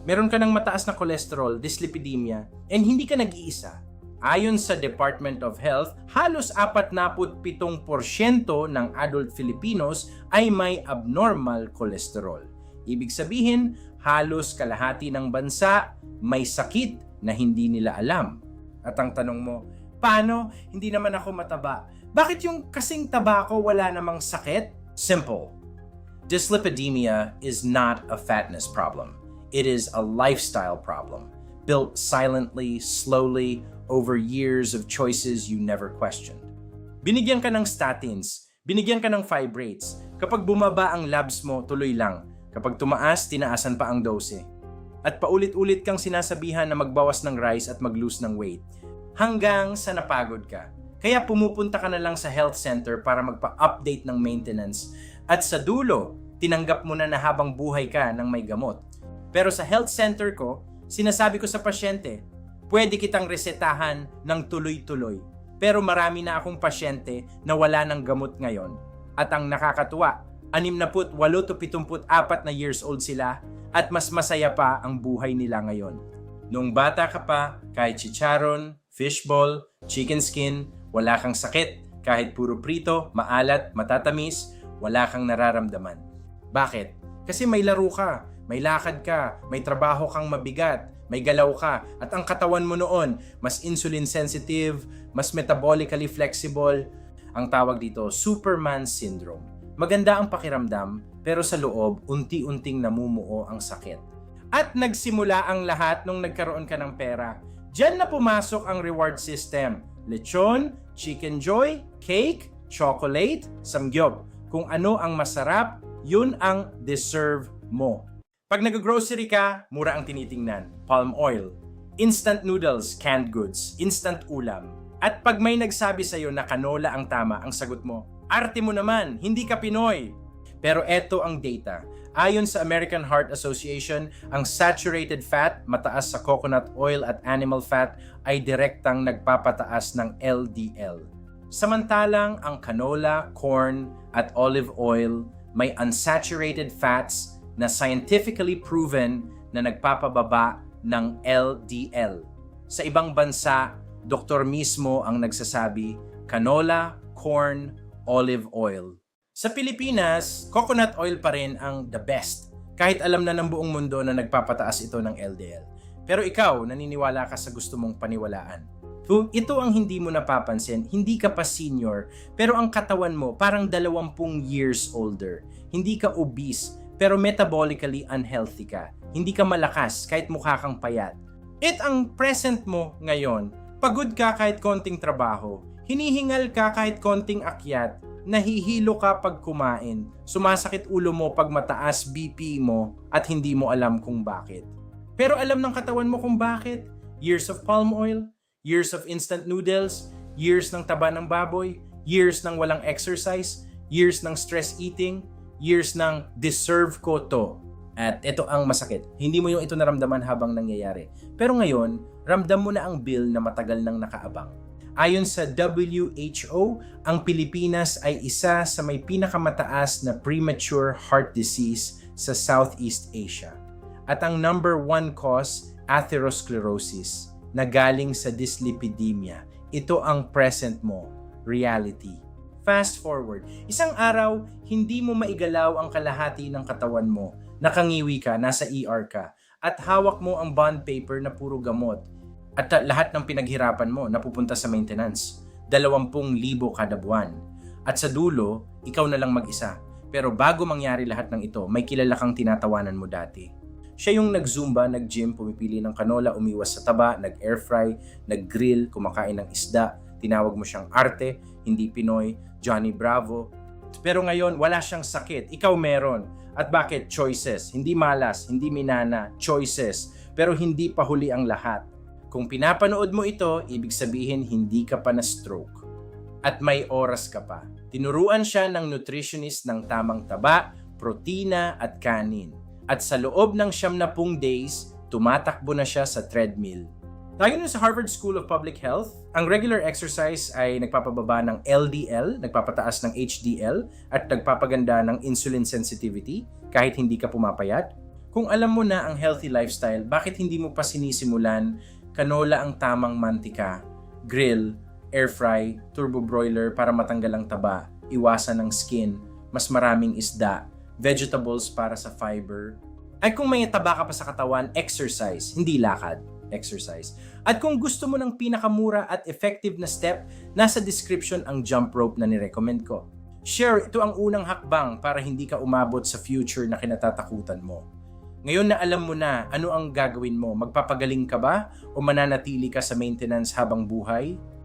meron ka ng mataas na cholesterol, dyslipidemia, and hindi ka nag-iisa. Ayon sa Department of Health, halos 47% ng adult Filipinos ay may abnormal cholesterol. Ibig sabihin, halos kalahati ng bansa may sakit na hindi nila alam. At ang tanong mo, paano? Hindi naman ako mataba. Bakit yung kasing taba ko wala namang sakit? Simple. Dyslipidemia is not a fatness problem. It is a lifestyle problem, built silently, slowly, over years of choices you never questioned. Binigyan ka ng statins, binigyan ka ng fibrates. Kapag bumaba ang labs mo, tuloy lang. Kapag tumaas, tinaasan pa ang dose. At paulit-ulit kang sinasabihan na magbawas ng rice at mag-lose ng weight. Hanggang sa napagod ka. Kaya pumupunta ka na lang sa health center para magpa-update ng maintenance. At sa dulo, tinanggap mo na habang buhay ka ng may gamot. Pero sa health center ko, sinasabi ko sa pasyente, pwede kitang resetahan ng tuloy-tuloy. Pero marami na akong pasyente na wala ng gamot ngayon. At ang nakakatuwa, 68 to 74 na years old sila at mas masaya pa ang buhay nila ngayon. Noong bata ka pa, kahit chicharon, fishball, chicken skin, wala kang sakit. Kahit puro prito, maalat, matatamis, wala kang nararamdaman. Bakit? Kasi may laro ka, may lakad ka, may trabaho kang mabigat, may galaw ka, at ang katawan mo noon, mas insulin sensitive, mas metabolically flexible. Ang tawag dito, Superman Syndrome. Maganda ang pakiramdam, pero sa loob, unti-unting namumuo ang sakit. At nagsimula ang lahat nung nagkaroon ka ng pera. Diyan na pumasok ang reward system. Lechon, chicken joy, cake, chocolate, samgyup. Kung ano ang masarap, yun ang deserve mo. Pag nag-grocery ka, mura ang tinitingnan. Palm oil, instant noodles, canned goods, instant ulam. At pag may nagsabi sa'yo na canola ang tama, ang sagot mo, arte mo naman, hindi ka Pinoy. Pero eto ang data. Ayon sa American Heart Association, ang saturated fat, mataas sa coconut oil at animal fat, ay direktang nagpapataas ng LDL. Samantalang ang canola, corn, at olive oil may unsaturated fats na scientifically proven na nagpapababa ng LDL. Sa ibang bansa, doktor mismo ang nagsasabi, canola, corn, olive oil. Sa Pilipinas, coconut oil pa rin ang the best. Kahit alam na ng buong mundo na nagpapataas ito ng LDL. Pero ikaw, naniniwala ka sa gusto mong paniwalaan. So, ito ang hindi mo napapansin, hindi ka pa senior, pero ang katawan mo parang 20 years older. Hindi ka obese, pero metabolically unhealthy ka. Hindi ka malakas kahit mukha kang payat. At ang present mo ngayon, pagod ka kahit konting trabaho, hinihingal ka kahit konting akyat, nahihilo ka pag kumain, sumasakit ulo mo pag mataas BP mo at hindi mo alam kung bakit. Pero alam ng katawan mo kung bakit. Years of palm oil, years of instant noodles, years ng taba ng baboy, years ng walang exercise, years ng stress eating, years ng deserve ko to. At ito ang masakit. Hindi mo yung ito naramdaman habang nangyayari. Pero ngayon, ramdam mo na ang bill na matagal nang nakaabang. Ayon sa WHO, ang Pilipinas ay isa sa may pinakamataas na premature heart disease sa Southeast Asia. At ang number 1 cause, atherosclerosis, na galing sa dyslipidemia. Ito ang present mo, reality. Fast forward, isang araw, hindi mo maigalaw ang kalahati ng katawan mo. Nakangiwi ka, nasa ER ka, at hawak mo ang bond paper na puro gamot. At lahat ng pinaghirapan mo napupunta sa maintenance. 20,000 kada buwan. At sa dulo, ikaw na lang mag-isa. Pero bago mangyari lahat ng ito, may kilala kang tinatawanan mo dati. Siya yung nag-zumba, nag-gym, pumipili ng canola, umiwas sa taba, nag-air fry, nag-grill, kumakain ng isda. Tinawag mo siyang arte, hindi Pinoy, Johnny Bravo. Pero ngayon, wala siyang sakit. Ikaw meron. At bakit? Choices. Hindi malas, hindi minana, choices. Pero hindi pa huli ang lahat. Kung pinapanood mo ito, ibig sabihin hindi ka pa na-stroke. At may oras ka pa. Tinuruan siya ng nutritionist ng tamang taba, protina at kanin. At sa loob ng 70 days, tumatakbo na siya sa treadmill. Ayon sa Harvard School of Public Health, ang regular exercise ay nagpapababa ng LDL, nagpapataas ng HDL, at nagpapaganda ng insulin sensitivity kahit hindi ka pumapayat. Kung alam mo na ang healthy lifestyle, bakit hindi mo pa sinisimulan? Canola ang tamang mantika, grill, air fry, turbo broiler para matanggal ang taba, iwasan ang skin, mas maraming isda, vegetables para sa fiber. Ay kung may taba ka pa sa katawan, exercise, hindi lakad. Exercise. At kung gusto mo ng pinakamura at effective na step, nasa description ang jump rope na nirecommend ko. Share, ito ang unang hakbang para hindi ka umabot sa future na kinatatakutan mo. Ngayon na alam mo na ano ang gagawin mo, magpapagaling ka ba o mananatili ka sa maintenance habang buhay?